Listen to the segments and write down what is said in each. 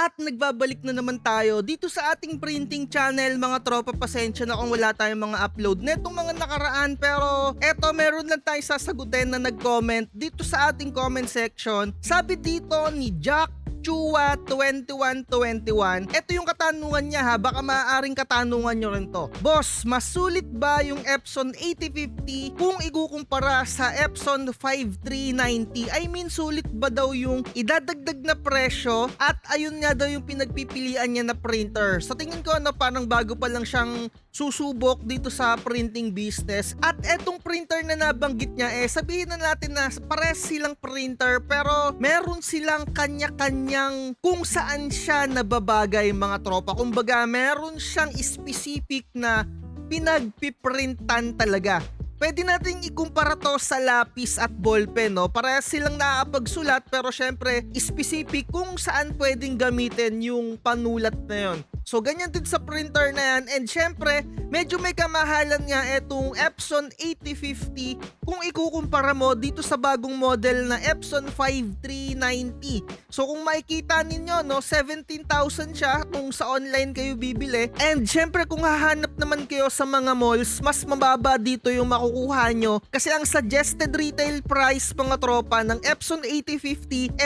At nagbabalik na naman tayo dito sa ating printing channel. Mga tropa, pasensya na kung wala tayong mga upload netong mga nakaraan, pero eto, meron lang tayong sasagutin na nag-comment dito sa ating comment section. Sabi dito ni Jack Chua 2121, ito yung katanungan niya ha, baka maaaring katanungan nyo rin to. Boss, mas sulit ba yung Epson 8050 kung ikukumpara sa Epson 5390? I mean, sulit ba daw yung idadagdag na presyo at ayun nga daw yung pinagpipilian niya na printer? Sa tingin ko parang bago pa lang siyang susubok dito sa printing business. At etong printer na nabanggit niya, sabihin na natin na pares silang printer pero meron silang kanya-kanyang kung saan siya nababagay, mga tropa. Kumbaga meron siyang specific na pinagpiprintan talaga. Pwede nating ikumpara to sa lapis at ballpen, no? Parehas silang nakakapagsulat pero syempre specific kung saan pwedeng gamitin yung panulat na yon. So ganyan din sa printer na yan, and syempre medyo may kamahalan nga etong Epson 8050 kung ikukumpara mo dito sa bagong model na Epson 5390. So kung makikita ninyo, no, 17,000 siya kung sa online kayo bibili, and syempre kung hahanap naman kayo sa mga malls, mas mababa dito yung makukuha nyo kasi ang suggested retail price, mga tropa, ng Epson 8050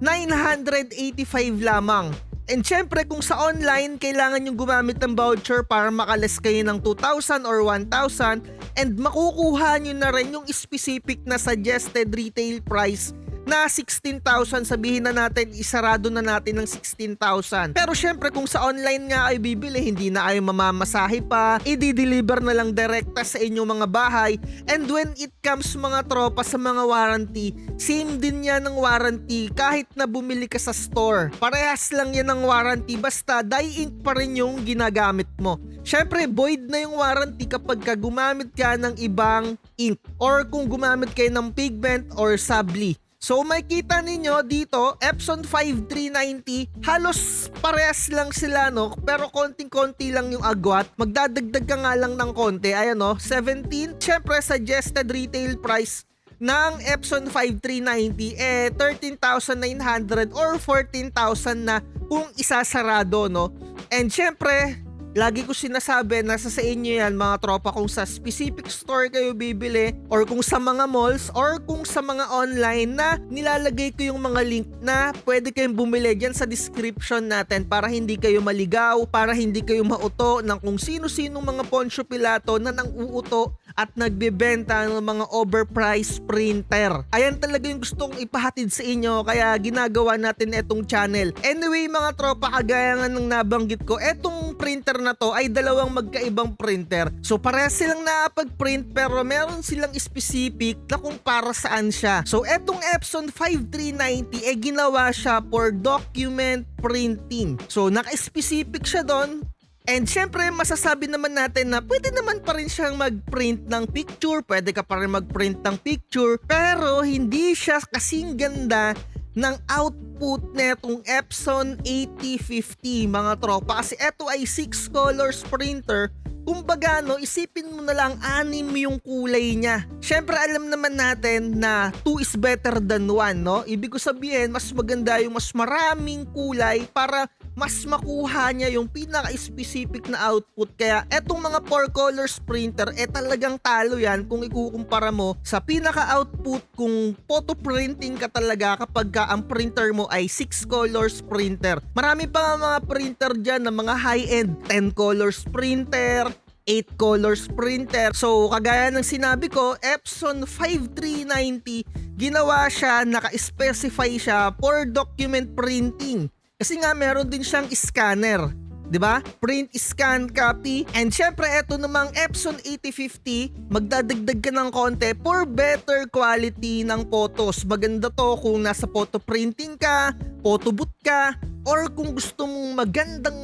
15,985 lamang. And syempre kung sa online, kailangan yung gumamit ng voucher para makalas kayo ng 2,000 or 1,000, and makukuha nyo na rin yung specific na suggested retail price na 16,000. Sabihin na natin, isarado na natin ng 16,000. Pero syempre kung sa online nga ay bibili, hindi na ay mamamasahe pa, i-deliver na lang direkta sa inyong mga bahay. And when it comes, mga tropa, sa mga warranty, same din yan ng warranty kahit na bumili ka sa store. Parehas lang yan ng warranty, basta dye ink pa rin yung ginagamit mo. Syempre void na yung warranty kapag ka gumamit ka ng ibang ink or kung gumamit kayo ng pigment or sabli. So makikita ninyo dito, Epson 5390, halos parehas lang sila, no? Pero konting-konti lang yung agwat. Magdadagdag ka nga lang ng konti. Ayan, no? 17. Syempre suggested retail price ng Epson 5390 13,900 or 14,000 na kung isasarado, no? And syempre lagi ko sinasabi, nasa sa inyo yan, mga tropa, kung sa specific store kayo bibili or kung sa mga malls or kung sa mga online, na nilalagay ko yung mga link na pwede kayong bumili dyan sa description natin para hindi kayo maligaw, para hindi kayo mauto ng kung sino-sino mga Poncio Pilato na nang uuto at nagbebenta ng mga overpriced printer. Ayan talaga yung gustong ipahatid sa inyo, kaya ginagawa natin etong channel. Anyway, mga tropa, kagaya nga ng nabanggit ko, etong printer na to ay dalawang magkaibang printer. So parehas silang nakapag-print pero meron silang specific na kung para saan siya. So etong Epson 5390 ginawa siya for document printing. So naka-specific siya doon. And syempre masasabi naman natin na pwede naman pa rin siyang mag-print ng picture, pwede ka pa rin mag-print ng picture, pero hindi siya kasing ganda ng output netong Epson 8050, mga tropa, kasi ito ay 6 colors printer. Kumbaga, no, isipin mo na lang 6 yung kulay niya. Syempre alam naman natin na 2 is better than 1, no? Ibig ko sabihin, mas maganda yung mas maraming kulay para mas makuha niya yung pinaka-specific na output. Kaya etong mga 4 colors printer, talagang talo yan kung ikukumpara mo sa pinaka-output kung photo printing ka talaga kapag ka ang printer mo ay 6 colors printer. Marami pa nga mga printer dyan na mga high-end 10 colors printer, 8 colors printer. So kagaya ng sinabi ko, Epson 5390, ginawa siya, naka-specify siya for document printing. Kasi nga meron din siyang scanner, 'di ba? Print, scan, copy. And syempre eto namang Epson 8050, magdadagdag ka ng konti for better quality ng photos. Maganda to kung nasa photo printing ka, photo booth ka, or kung gusto mong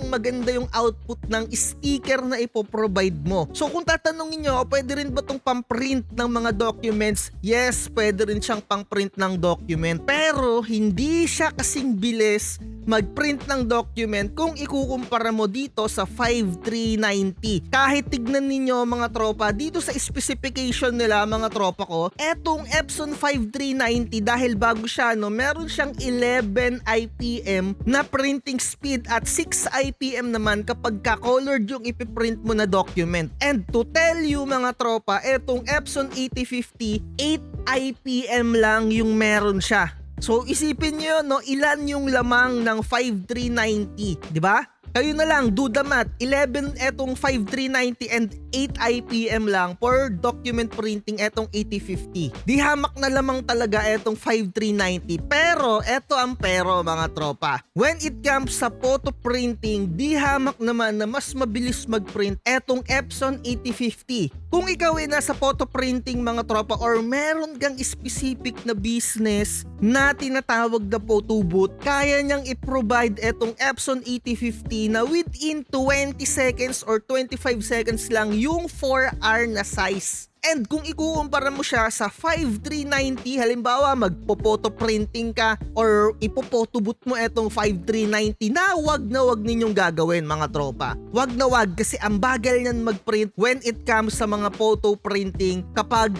maganda yung output ng sticker na ipoprovide mo. So kung tatanungin nyo, pwede rin ba itong pang-print ng mga documents? Yes, pwede rin siyang pang-print ng document. Pero hindi siya kasing bilis mag-print ng document kung ikukumpara mo dito sa 5390. Kahit tignan ninyo mga tropa, dito sa specification nila mga tropa ko, etong Epson 5390 dahil bago siya meron siyang 11 IPM na printing speed at 6 IPM naman kapag ka-colored yung ipiprint mo na document. And to tell you mga tropa, etong Epson 8050, 8 IPM lang yung meron siya. So isipin niyo ilan yung lamang ng 5390, di ba? Kayo na lang, do the math. 11 etong 5390 and 8 IPM lang for document printing etong 8050. Di hamak na lamang talaga etong 5390. Pero eto ang pero mga tropa. When it comes sa photo printing, di hamak naman na mas mabilis mag-print etong Epson 8050. Kung ikaw ay nasa photo printing mga tropa or meron kang specific na business na tinatawag na photo booth, kaya niyang i-provide etong Epson 8050 na within 20 seconds or 25 seconds lang yung 4R na size. And kung ikukumpara mo siya sa 5390, halimbawa magpo-photo printing ka or ipo-photo booth mo etong 5390, na wag ninyong gagawin mga tropa. Wag na wag kasi ang bagal niyan mag-print when it comes sa mga photo printing kapag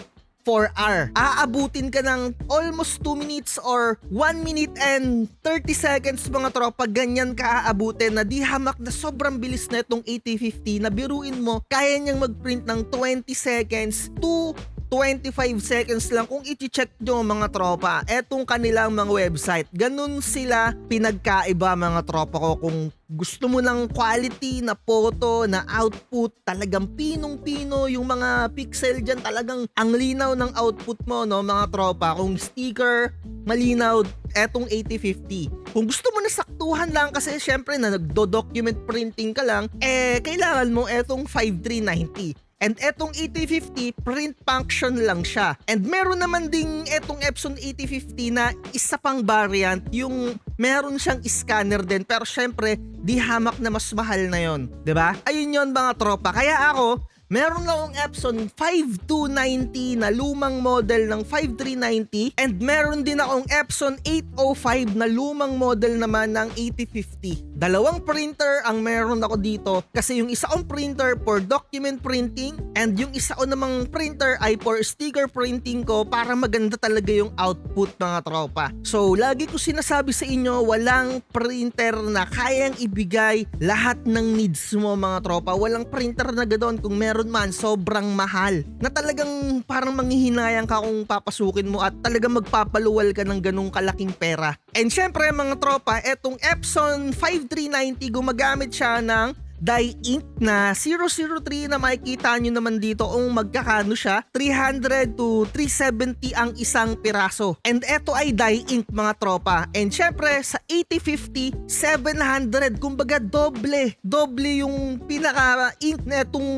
4R. Aabutin ka ng almost 2 minutes or 1 minute and 30 seconds mga tropa, ganyan ka aabutin na di hamak na sobrang bilis na itong 8050 na biruin mo, kaya niyang mag-print ng 20 seconds to 25 seconds lang kung i-check nyo mga tropa etong kanilang mga website. Ganun sila pinagkaiba mga tropa ko. Kung gusto mo ng quality na photo, na output, talagang pinong-pino yung mga pixel dyan, talagang ang linaw ng output mo mga tropa. Kung sticker, malinaw etong 8050. Kung gusto mo na saktuhan lang kasi syempre na nagdo-document printing ka lang, kailangan mo etong 5390. And etong 8050, print function lang siya. And meron naman ding etong Epson 8050 na isa pang variant, yung meron siyang scanner din. Pero syempre, di hamak na mas mahal na yon, 'di ba? Ayun yon mga tropa. Kaya ako, meron lang akong Epson 5290 na lumang model ng 5390 and meron din akong Epson 805 na lumang model naman ng 8050. Dalawang printer ang meron ako dito kasi yung isa kong printer for document printing and yung isa ko namang printer ay for sticker printing ko para maganda talaga yung output mga tropa. So lagi ko sinasabi sa inyo, walang printer na kayang ibigay lahat ng needs mo mga tropa. Walang printer na ganoon, kung meron man sobrang mahal na talagang parang manghihinayang ka kung papasukin mo at talagang magpapaluwal ka ng ganung kalaking pera. And syempre mga tropa, etong Epson 5390 gumagamit siya ng dye ink na 003 na makikita nyo naman dito kung magkakano siya, 300 to 370 ang isang piraso. And eto ay dye ink mga tropa. And syempre sa 8050, 700, kumbaga doble yung pinaka ink na itong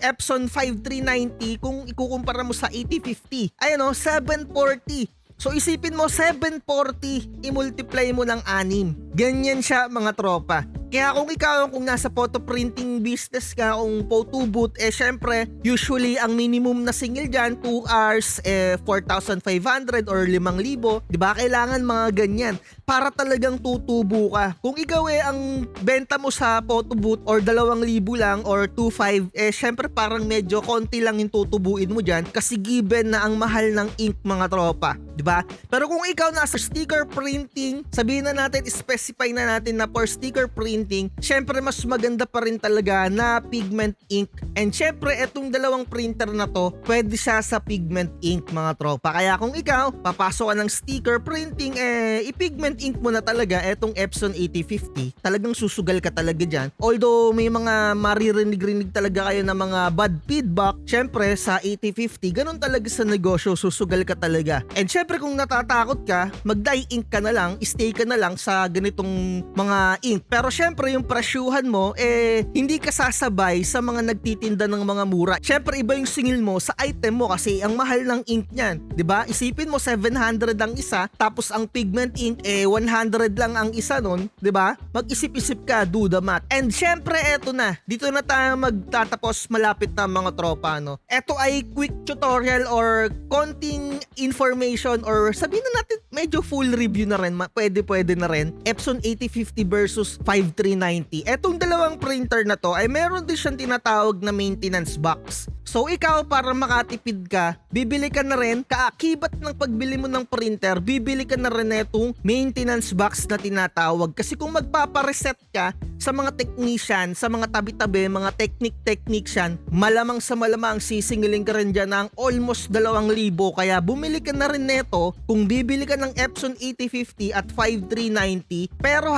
Epson 5390 kung ikukumpara mo sa 8050. Ayan 740. So isipin mo 740, i-multiply mo ng 6. Ganyan siya mga tropa. Kaya kung ikaw, kung nasa photo printing business ka, kung photo booth, syempre, usually ang minimum na single dyan, 2 hours, 4,500 or 5,000. Diba? Kailangan mga ganyan para talagang tutubo ka. Kung ikaw ang benta mo sa photo booth or 2,000 lang or 2,500, syempre parang medyo konti lang yung tutubuin mo dyan kasi given na ang mahal ng ink mga tropa. Diba? Pero kung ikaw nasa sticker printing, sabihin na natin, specify na natin na for sticker printing, syempre mas maganda pa rin talaga na pigment ink. And syempre etong dalawang printer na to, pwede siya sa pigment ink mga tropa. Kaya kung ikaw, papasok ka ng sticker printing, i-pigment ink mo na talaga etong Epson 8050. Talagang susugal ka talaga dyan. Although may mga maririnig-rinig talaga kayo ng mga bad feedback, syempre sa 8050, ganun talaga sa negosyo, susugal ka talaga. And syempre kung natatakot ka, mag-dye ink ka na lang, stay ka na lang sa ganitong mga ink. Pero syempre syempre yung presyuhan mo hindi ka sasabay sa mga nagtitinda ng mga mura. Syempre iba yung singil mo sa item mo kasi ang mahal ng ink niyan, 'di ba? Isipin mo 700 ang isa tapos ang pigment ink 100 lang ang isa nun, 'di ba? Mag-isip-isip ka, do the math. And syempre eto na. Dito na tayo magtatapos, malapit na mga tropa, no. Eto ay quick tutorial or konting information or sabihin na natin medyo full review na rin, pwede na rin. Epson 8050 versus 5390. Etong dalawang printer na to ay meron din siyang tinatawag na maintenance box. So ikaw, para makatipid ka, bibili ka na rin, kaakibat ng pagbili mo ng printer, bibili ka na rin itong maintenance box na tinatawag. Kasi kung magpapareset ka sa mga technician, sa mga tabi-tabi, mga technician, malamang sa malamang sisingiling ka rin dyan ng almost 2,000. Kaya bumili ka na rin neto kung bibili ka ng Epson 8050 at 5390. Pero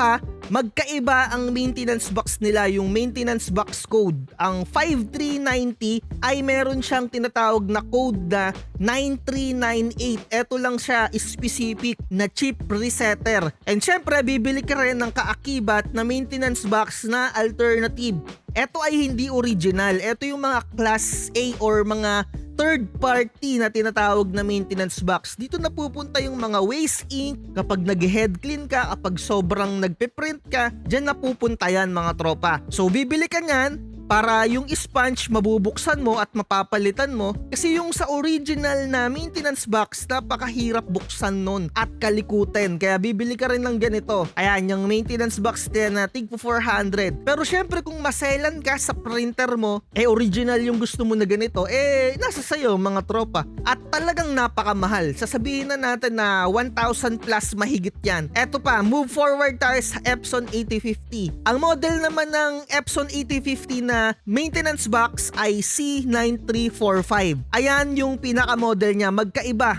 magkaiba ang maintenance box nila, yung maintenance box code. Ang 5390 ay meron siyang tinatawag na code na 9398. Ito lang siya specific na chip resetter. And syempre, bibili ka rin ng kaakibat na maintenance box na alternative. Ito ay hindi original. Ito yung mga class A or mga third party na tinatawag na maintenance box. Dito napupunta yung mga waste ink, kapag nag-head clean ka, kapag sobrang nagpe-print ka, dyan napupunta yan mga tropa. So bibili ka nyan para yung sponge mabubuksan mo at mapapalitan mo, kasi yung sa original na maintenance box napakahirap buksan nun at kalikutin, kaya bibili ka rin ng ganito. Ayan, yung maintenance box din na tig po 400. Pero syempre kung maselan ka sa printer mo, original yung gusto mo na ganito, nasa sayo mga tropa. At talagang napakamahal. Sasabihin na natin na 1,000 plus mahigit yan. Eto pa, move forward tayo sa Epson 8050. Ang model naman ng Epson 8050 na maintenance box ay C9345. Ayan yung pinaka-model niya. Magkaiba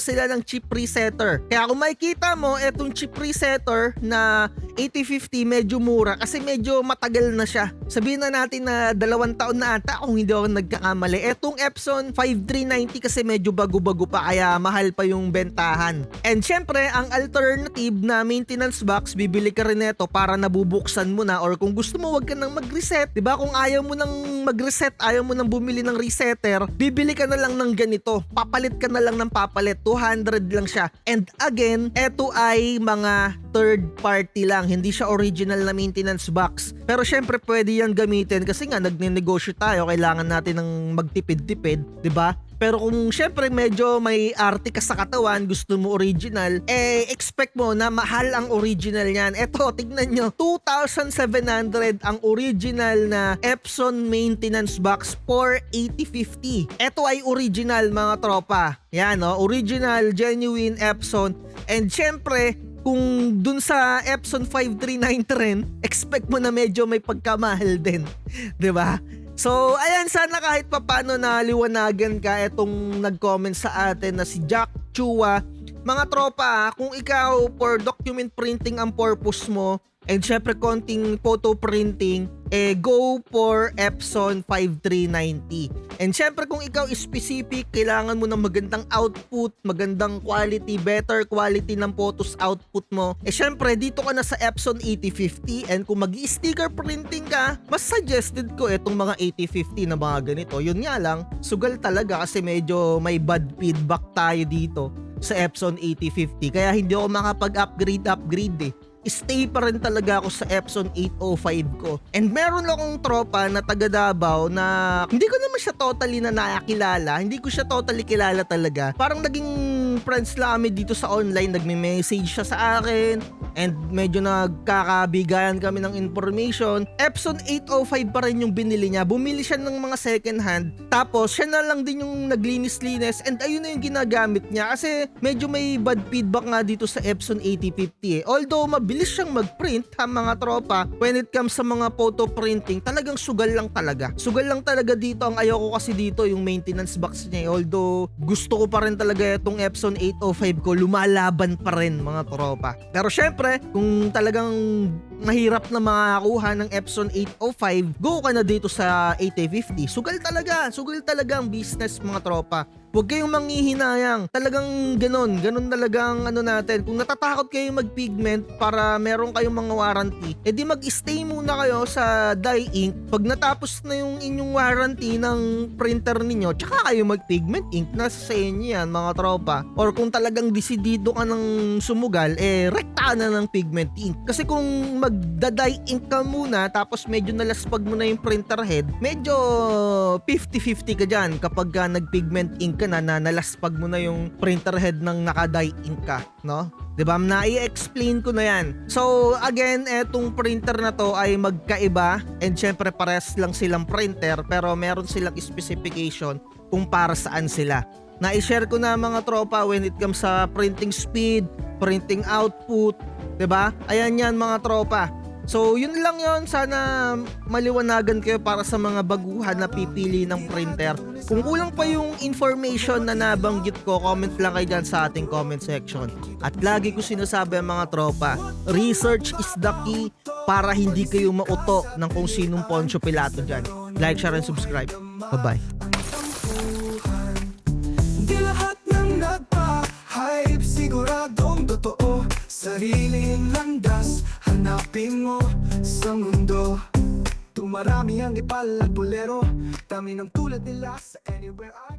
sila ng chip resetter. Kaya kung makikita mo, etong chip resetter na 8050 medyo mura kasi medyo matagal na siya. Sabihin na natin na 2 taon na ata kung hindi ako nagkakamali. Etong Epson 5390 kasi medyo bago-bago pa kaya mahal pa yung bentahan. And syempre, ang alternative na maintenance box, bibili ka rin nito para nabubuksan mo na, or kung gusto mo wag ka nang mag-reset, 'di ba? Kung ayaw mo nang mag-reset, ayaw mo nang bumili ng resetter, bibili ka na lang ng ganito. Papalit ka na lang ng papalit. 200 lang siya. And again, eto ay mga third party lang. Hindi siya original na maintenance box. Pero syempre pwede yan gamitin kasi nga nagne-negosyo tayo. Kailangan natin ng magtipid-tipid, 'di ba? Pero kung syempre medyo may arte ka sa katawan, gusto mo original, expect mo na mahal ang original niyan. Eto, tignan nyo, 2,700 ang original na Epson maintenance box for 8050. Eto ay original mga tropa. Yan, original, genuine Epson. And syempre, kung dun sa Epson 5390 rin, expect mo na medyo may pagkamahal din. 'Di ba? So, ayan, sana kahit papano naliwanagan ka itong nag-comment sa atin na si Jack Chua. Mga tropa, kung ikaw for document printing ang purpose mo, and syempre konting photo printing, go for Epson 5390. And syempre kung ikaw is specific, kailangan mo ng magandang output, magandang quality, better quality ng photos output mo, syempre dito ka na sa Epson 8050. And kung mag-sticker printing ka, mas suggested ko itong mga 8050 na mga ganito. Yun nga lang, sugal talaga kasi medyo may bad feedback tayo dito sa Epson 8050. Kaya hindi ako makapag-upgrade. Stay pa rin talaga ako sa Epson 805 ko. And meron akong tropa na taga Davao na hindi ko naman siya totally na nakakilala. Hindi ko siya totally kilala talaga. Parang naging friends lang kami dito sa online. Nagme-message siya sa akin. And medyo nagkakabigayan kami ng information. Epson 805 pa rin yung binili niya. Bumili siya ng mga second hand. Tapos siya na lang din yung naglinis-linis. And ayun na yung ginagamit niya. Kasi medyo may bad feedback nga dito sa Epson 8050 Although mabilis siyang mag-print mga tropa, when it comes sa mga photo printing, talagang sugal lang talaga. Sugal lang talaga dito. Ang ayoko kasi dito yung maintenance box niya. Although gusto ko pa rin talaga itong Epson 805 ko, lumalaban pa rin mga tropa. Pero syempre, kung talagang mahirap na makakuha ng Epson 805, go ka na dito sa 8050. Sugal talaga ang business mga tropa. Huwag kayong manghihinayang. Talagang ganun talagang ano natin. Kung natatakot kayo mag-pigment para meron kayong mga warranty, edi mag-stay muna kayo sa dye ink. Pag natapos na yung inyong warranty ng printer ninyo, tsaka kayo mag-pigment ink. Nasa sa inyo yan mga tropa. Or kung talagang desidido ka ng sumugal, rekta na ng pigment ink. Kasi kung magda-dye ink ka muna, tapos medyo nalaspag mo na yung printer head, medyo 50-50 ka dyan kapag nag-pigment ink ka na nalaspag mo na yung printer head ng naka-dye ink ka, no? 'Di ba? Na-i-explain ko na 'yan. So, again, etong printer na to ay magkaiba and syempre parehas lang silang printer pero meron silang specification kung para saan sila. Na-i-share ko na mga tropa when it comes sa printing speed, printing output, 'di ba? Ayan 'yan mga tropa. So, yun lang yon. Sana maliwanagan kayo para sa mga baguhan na pipili ng printer. Kung kulang pa yung information na nabanggit ko, comment lang kayo dyan sa ating comment section. At lagi ko sinasabi mga tropa, research is the key para hindi kayo mauto ng kung sinong Poncio Pilato dyan. Like, share, and subscribe. Bye-bye. Di lahat ng nagpa-hype siguradong totoo. Sariling landas hanapin mo sa mundo. Tumarami ang ipal at bolero, dami ng tulad nila sa anywhere I